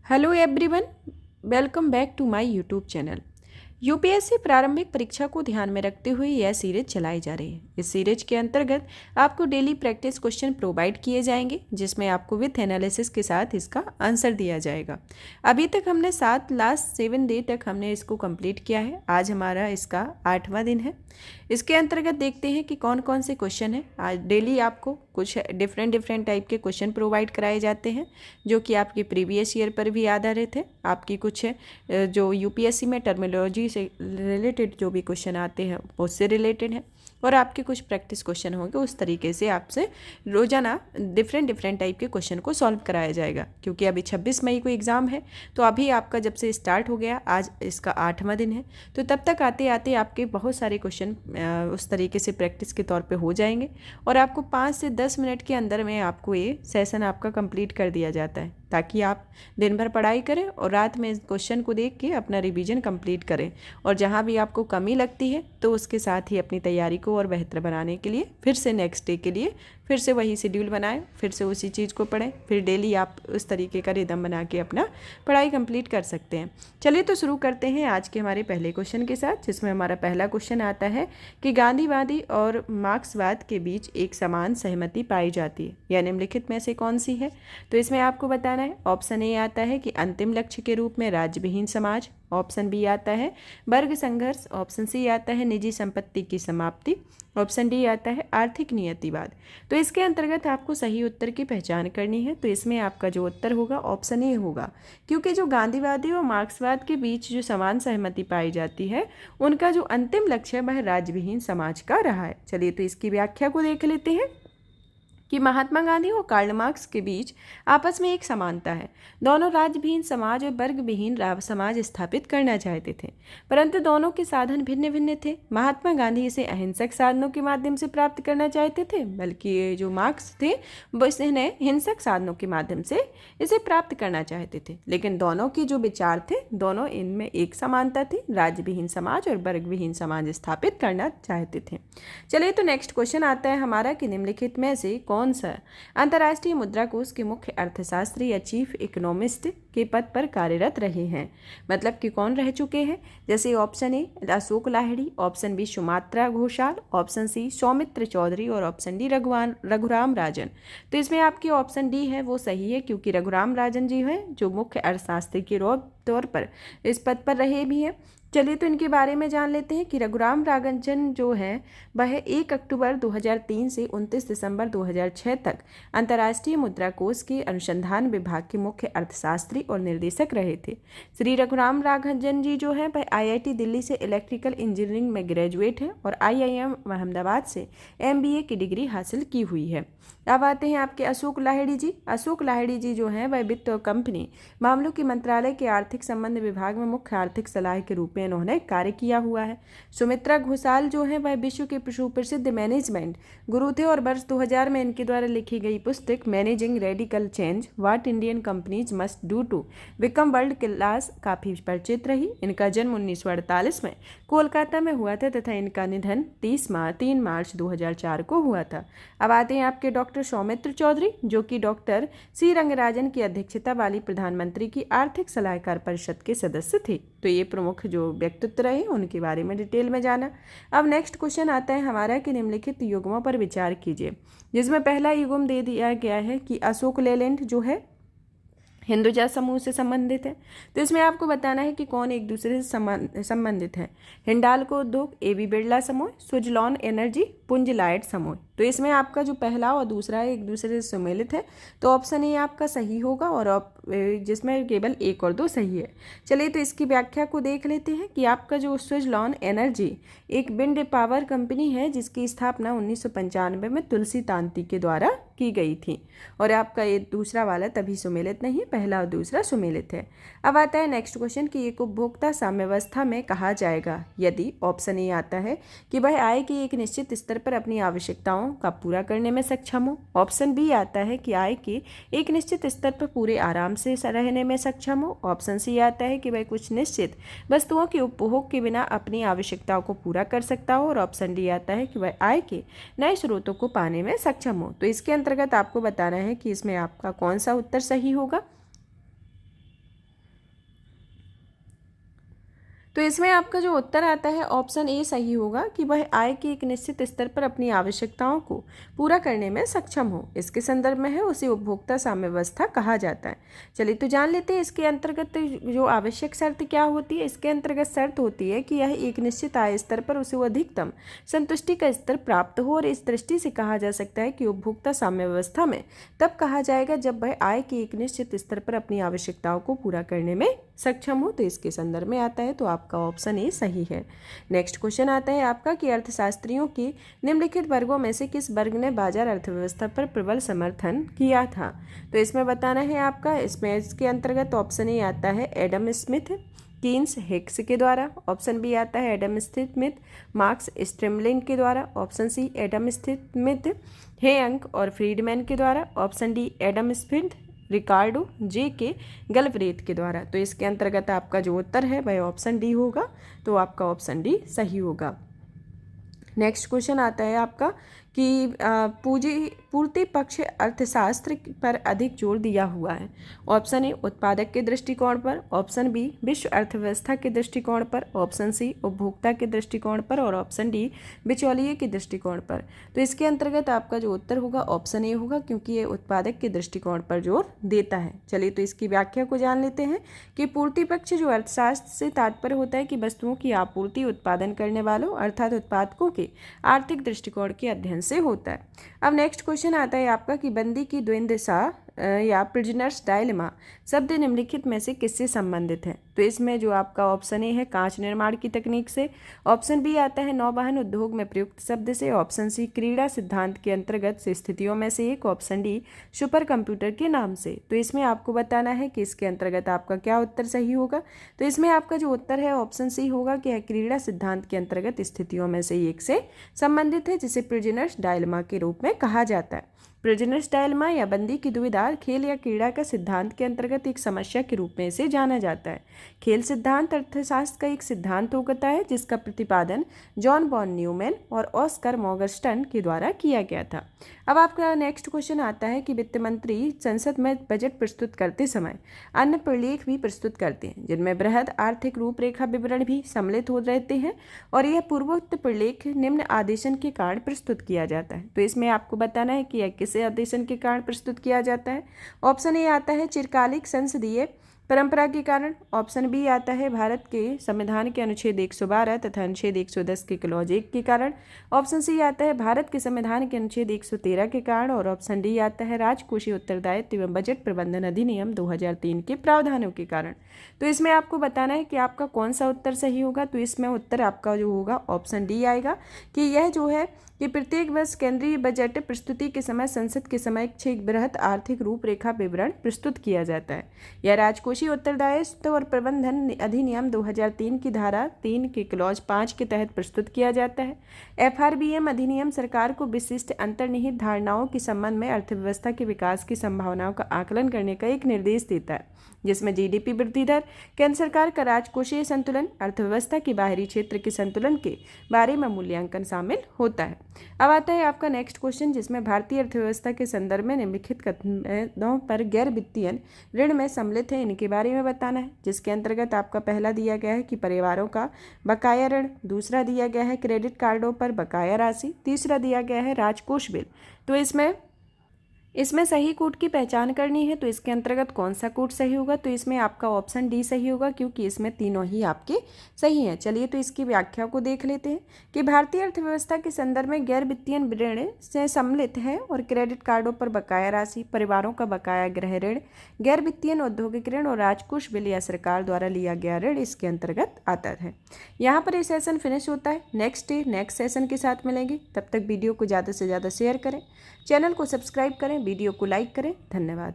Hello everyone, welcome back to my YouTube channel. UPSC प्रारंभिक परीक्षा को ध्यान में रखते हुए यह सीरीज चलाई जा रही है। इस सीरीज के अंतर्गत आपको डेली प्रैक्टिस क्वेश्चन प्रोवाइड किए जाएंगे, जिसमें आपको विथ एनालिसिस के साथ इसका आंसर दिया जाएगा। अभी तक हमने लास्ट 7 डे तक हमने इसको कंप्लीट किया है। आज हमारा इसका 8वां दिन है। इसके अंतर्गत देखते हैं कि कौन कौन से क्वेश्चन हैं। आज डेली आपको कुछ डिफरेंट टाइप के क्वेश्चन प्रोवाइड कराए जाते हैं, जो कि आपके प्रीवियस ईयर पर भी आधारित है। आपकी कुछ जो यूपीएससी में टर्मिनोलॉजी से रिलेटेड जो भी क्वेश्चन आते हैं उससे रिलेटेड है, और आपके कुछ प्रैक्टिस क्वेश्चन होंगे। उस तरीके से आपसे रोजाना डिफरेंट टाइप के क्वेश्चन को सॉल्व कराया जाएगा। क्योंकि अभी 26 मई को एग्ज़ाम है, तो अभी आपका जब से स्टार्ट हो गया, आज इसका 8वां दिन है, तो तब तक आते आते आपके बहुत सारे क्वेश्चन उस तरीके से प्रैक्टिस के तौर पे हो जाएंगे, और आपको 5 से 10 मिनट के अंदर में आपको ये सेशन आपका कंप्लीट कर दिया जाता है, ताकि आप दिन भर पढ़ाई करें और रात में इस क्वेश्चन को देख के अपना रिवीजन कंप्लीट करें। और जहाँ भी आपको कमी लगती है तो उसके साथ ही अपनी तैयारी को और बेहतर बनाने के लिए फिर से नेक्स्ट डे के लिए फिर से वही शेड्यूल बनाएं, फिर से उसी चीज़ को पढ़ें, फिर डेली आप उस तरीके का रिदम बना के अपना पढ़ाई कंप्लीट कर सकते हैं। चलिए तो शुरू करते हैं आज के हमारे पहले क्वेश्चन के साथ, जिसमें हमारा पहला क्वेश्चन आता है कि गांधीवादी और मार्क्सवाद के बीच एक समान सहमति पाई जाती है, यह निम्नलिखित में से कौन सी है। तो इसमें आपको बताना है। ऑप्शन ए आता है कि अंतिम लक्ष्य के रूप में राज्यविहीन समाज, ऑप्शन बी आता है वर्ग संघर्ष, ऑप्शन सी आता है निजी संपत्ति की समाप्ति, ऑप्शन डी आता है आर्थिक नियतिवाद। तो इसके अंतर्गत आपको सही उत्तर की पहचान करनी है। तो इसमें आपका जो उत्तर होगा ऑप्शन ए होगा, क्योंकि जो गांधीवादी और मार्क्सवाद के बीच जो समान सहमति पाई जाती है, उनका जो अंतिम लक्ष्य है वह राज्यविहीन समाज का रहा है। चलिए तो इसकी व्याख्या को देख लेते हैं कि महात्मा गांधी और कार्ल मार्क्स के बीच आपस में एक समानता है। दोनों राज्यविहीन समाज और वर्गविहीन समाज स्थापित करना चाहते थे, परंतु दोनों के साधन भिन्न भिन्न थे। महात्मा गांधी इसे अहिंसक साधनों के माध्यम से प्राप्त करना चाहते थे, बल्कि ये जो मार्क्स थे वो इन्हें हिंसक साधनों के माध्यम से इसे प्राप्त करना चाहते थे। लेकिन दोनों के जो विचार थे, दोनों इनमें एक समानता थी, राज्यविहीन समाज और वर्गविहीन समाज स्थापित करना चाहते थे। चलिए तो नेक्स्ट क्वेश्चन आता है हमारा कि निम्नलिखित में से कौन सा अंतर्राष्ट्रीय मुद्रा कोष के मुख्य अर्थशास्त्री या चीफ इकोनॉमिस्ट के पद पर कार्यरत रहे हैं। मतलब कि कौन रह चुके हैं। जैसे option A Ashok Lahiri, option B Sumatra Ghoshal, option C Soumitra Chaudhuri और ऑप्शन डी रघुराम राजन। तो इसमें आपकी ऑप्शन डी है वो सही है, क्योंकि रघुराम राजन जी हैं जो मुख्य अर्थशास्त्री के तौर पर इस पद पर रहे भी हैं। चलिए तो इनके बारे में जान लेते हैं कि रघुराम राजन जो है वह 1 अक्टूबर 2003 से 29 दिसंबर 2006 तक अंतर्राष्ट्रीय मुद्रा कोष के अनुसंधान विभाग के मुख्य अर्थशास्त्री और निर्देशक रहे थे। श्री रघुराम राजन जी जो है वह आईआईटी दिल्ली से इलेक्ट्रिकल इंजीनियरिंग में ग्रेजुएट है और आईआईएम अहमदाबाद से एमबीए की डिग्री हासिल की हुई है। अब आते हैं आपके अशोक लाहिड़ी जी। अशोक लाहिड़ी जी जो हैं वह वित्त और कंपनी मामलों के मंत्रालय के आर्थिक संबंध विभाग में मुख्य आर्थिक सलाह के रूप में इन्होंने कार्य किया हुआ है। सुमित्रा घोषाल जो है वह विश्व के सुप्रसिद्ध मैनेजमेंट गुरु थे और वर्ष 2000 में इनके द्वारा लिखी गई पुस्तक managing radical change what Indian companies must do to become world class काफ़ी परिचित रही। इनका जन्म 1948 में कोलकाता में हुआ था तथा इनका निधन 3 मार्च 2004 को हुआ था। अब आते हैं आपके डॉक्टर सौमित्र चौधरी, जो कि डॉक्टर सी रंगराजन की अध्यक्षता वाली प्रधानमंत्री की आर्थिक सलाहकार परिषद के सदस्य थे। तो ये प्रमुख जो व्यक्तित्व रहे उनके बारे में डिटेल में जाना। अब नेक्स्ट क्वेश्चन आता है हमारा कि निम्नलिखित युग्मों पर विचार कीजिए, जिसमें पहला युग्म दे दिया गया है कि अशोक लेलैंड जो है हिंदुजा समूह से संबंधित है। तो इसमें आपको बताना है कि कौन एक दूसरे से संबंधित है। हिंडाल्को उद्योग, एबी बिरला समूह, सुजलॉन एनर्जी, पुंज लाइट समूह। तो इसमें आपका जो पहला और दूसरा एक दूसरे से सम्मिलित है, तो ऑप्शन ए आपका सही होगा, और जिसमें केवल 1 और 2 सही है। चलिए तो इसकी व्याख्या को देख लेते हैं कि आपका जो सुजलॉन एनर्जी एक विंड पावर कंपनी है, जिसकी स्थापना 1995 में तुलसी तांती के द्वारा की गई थी, और आपका ये दूसरा वाला तभी सुमेलित नहीं है, पहला और दूसरा सुमेलित है। अब आता है नेक्स्ट क्वेश्चन कि एक उपभोक्ता साम्यावस्था में कहा जाएगा यदि ऑप्शन ए आता है कि वह आय के एक निश्चित स्तर पर अपनी आवश्यकताओं का पूरा करने में सक्षम हो, ऑप्शन बी आता है कि आय के एक निश्चित स्तर पर पूरे आराम से रहने में सक्षम हो, ऑप्शन सी आता है कि वह कुछ निश्चित वस्तुओं के उपभोग के बिना अपनी आवश्यकताओं को पूरा कर सकता हो, और ऑप्शन डी आता है कि वह आय के नए स्रोतों को पाने में सक्षम हो। तो इसके अंतर्गत आपको बताना है कि इसमें आपका कौन सा उत्तर सही होगा। तो इसमें आपका जो उत्तर आता है ऑप्शन ए सही होगा कि वह आय के एक निश्चित स्तर पर अपनी आवश्यकताओं को पूरा करने में सक्षम हो। इसके संदर्भ में है उसे उपभोक्ता साम्यावस्था कहा जाता है। चलिए तो जान लेते हैं इसके अंतर्गत जो आवश्यक शर्त क्या होती है। इसके अंतर्गत शर्त होती है कि यह एक निश्चित आय स्तर पर उसे अधिकतम संतुष्टि का स्तर प्राप्त हो, और इस दृष्टि से कहा जा सकता है कि उपभोक्ता साम्यावस्था में तब कहा जाएगा जब वह आय के एक निश्चित स्तर पर अपनी आवश्यकताओं को पूरा करने में सक्षम हो। तो इसके संदर्भ में आता है, तो आपका ऑप्शन ए सही है। नेक्स्ट क्वेश्चन आता है आपका कि अर्थशास्त्रियों के निम्नलिखित वर्गों में से किस वर्ग ने बाजार अर्थव्यवस्था पर प्रबल समर्थन किया था। तो इसमें बताना है आपका, इसके अंतर्गत ऑप्शन ए आता है एडम स्मिथ कीन्स हिक्स के द्वारा, ऑप्शन बी आता है एडम स्मिथ मार्क्स स्ट्रेमलिन के द्वारा, ऑप्शन सी एडम स्मिथ हेयंग और फ्रीडमैन के द्वारा, option D Adam Smith Ricardo J K Galbraith के द्वारा। तो इसके अंतर्गत आपका जो उत्तर है वह ऑप्शन डी होगा। तो आपका ऑप्शन डी सही होगा। नेक्स्ट क्वेश्चन आता है आपका कि पूर्ति पक्ष अर्थशास्त्र पर अधिक जोर दिया हुआ है। ऑप्शन ए उत्पादक के दृष्टिकोण पर, ऑप्शन बी विश्व अर्थव्यवस्था के दृष्टिकोण पर, ऑप्शन सी उपभोक्ता के दृष्टिकोण पर, और ऑप्शन डी बिचौलिए के दृष्टिकोण पर। तो इसके अंतर्गत आपका जो उत्तर होगा ऑप्शन ए होगा, क्योंकि ये उत्पादक के दृष्टिकोण पर जोर देता है। चलिए तो इसकी व्याख्या को जान लेते हैं कि पूर्ति पक्ष जो अर्थशास्त्र से तात्पर्य होता है कि वस्तुओं की आपूर्ति उत्पादन करने वालों अर्थात उत्पादकों के आर्थिक दृष्टिकोण के अध्ययन से होता है। अब नेक्स्ट क्वेश्चन आता है आपका कि बंदी की द्वंद्वदशा या प्रिजनर्स डायलेमा शब्द निम्नलिखित में से किससे संबंधित है। तो इसमें जो आपका ऑप्शन ए है कांच निर्माण की तकनीक से, ऑप्शन बी आता है नौवहन उद्योग में प्रयुक्त शब्द से, ऑप्शन सी क्रीड़ा सिद्धांत के अंतर्गत से स्थितियों में से एक, ऑप्शन डी सुपर कंप्यूटर के नाम से। तो इसमें आपको बताना है कि इसके अंतर्गत आपका क्या उत्तर सही होगा। तो इसमें आपका जो उत्तर है ऑप्शन सी होगा कि यह क्रीड़ा सिद्धांत के अंतर्गत स्थितियों में से एक से संबंधित है, जिसे प्रिजनर्स डायलेमा के रूप में कहा जाता है। प्रिजनर्स डायलेमा या बंदी की दुविधा खेल या क्रीड़ा का सिद्धांत के अंतर्गत एक समस्या के रूप में इसे जाना जाता है। खेल सिद्धांत अर्थशास्त्र का एक सिद्धांत होता है जिसका प्रतिपादन जॉन बॉन न्यूमैन और ऑस्कर मॉगस्टन के द्वारा किया गया था। अब आपका नेक्स्ट क्वेश्चन आता है कि वित्त मंत्री संसद में बजट प्रस्तुत करते समय अन्य प्रलेख भी प्रस्तुत करते हैं, जिनमें बृहद आर्थिक रूपरेखा विवरण भी सम्मिलित हो रहते हैं, और यह पूर्वोक्त प्रलेख निम्न आदेशन के कारण प्रस्तुत किया जाता है। तो इसमें आपको बताना है कि यह किस आदेशन के कारण प्रस्तुत किया जाता है। ऑप्शन ए आता है चिरकालिक संसदीय परंपरा के कारण, ऑप्शन बी आता है भारत के संविधान के अनुच्छेद 112 तथा अनुच्छेद 110 के क्लॉज 1 के कारण, ऑप्शन सी आता है भारत के संविधान के अनुच्छेद 113 के कारण, और ऑप्शन डी आता है राजकोषीय उत्तरदायित्व एवं बजट प्रबंधन अधिनियम 2003 के प्रावधानों के कारण। तो इसमें आपको बताना है कि आपका कौन सा उत्तर सही होगा। तो इसमें उत्तर आपका जो होगा ऑप्शन डी आएगा कि यह जो है कि प्रत्येक वर्ष केंद्रीय बजट प्रस्तुति के समय संसद के समक्ष एक बृहद आर्थिक रूपरेखा विवरण प्रस्तुत किया जाता है। यह राजकोषीय उत्तरदायित्व और प्रबंधन अधिनियम 2003 की धारा 3 के क्लॉज 5 के तहत प्रस्तुत किया जाता है। FRBM अधिनियम सरकार को विशिष्ट अंतर्निहित धारणाओं के संबंध में अर्थव्यवस्था के विकास की संभावनाओं का आकलन करने का एक निर्देश देता है, जिसमें GDP वृद्धि दर, केंद्र सरकार का राजकोषीय संतुलन, अर्थव्यवस्था के बाहरी क्षेत्र के संतुलन के बारे में मूल्यांकन शामिल होता है। अब आता है आपका नेक्स्ट क्वेश्चन, जिसमें भारतीय अर्थव्यवस्था के संदर्भ में निम्नलिखित कथनों पर गैर वित्तीय ऋण में सम्मिलित है, इनके बारे में बताना है। जिसके अंतर्गत आपका पहला दिया गया है कि परिवारों का बकाया ऋण, दूसरा दिया गया है क्रेडिट कार्डों पर बकाया राशि, तीसरा दिया गया है राजकोष बिल। तो इसमें सही कूट की पहचान करनी है। तो इसके अंतर्गत कौन सा कूट सही होगा। तो इसमें आपका ऑप्शन डी सही होगा, क्योंकि इसमें तीनों ही आपके सही हैं। चलिए तो इसकी व्याख्या को देख लेते हैं कि भारतीय अर्थव्यवस्था के संदर्भ में गैर वित्तीय ऋण से सम्मिलित है और क्रेडिट कार्डों पर बकाया राशि, परिवारों का बकाया गृह ऋण, गैर वित्तीय औद्योगिक ऋण और राजकोष बिल या सरकार द्वारा लिया गया ऋण इसके अंतर्गत आता है। यहाँ पर ये सेशन फिनिश होता है। नेक्स्ट सेशन के साथ मिलेंगे। तब तक वीडियो को ज़्यादा से ज़्यादा शेयर करें, चैनल को सब्सक्राइब करें, वीडियो को लाइक करें। धन्यवाद।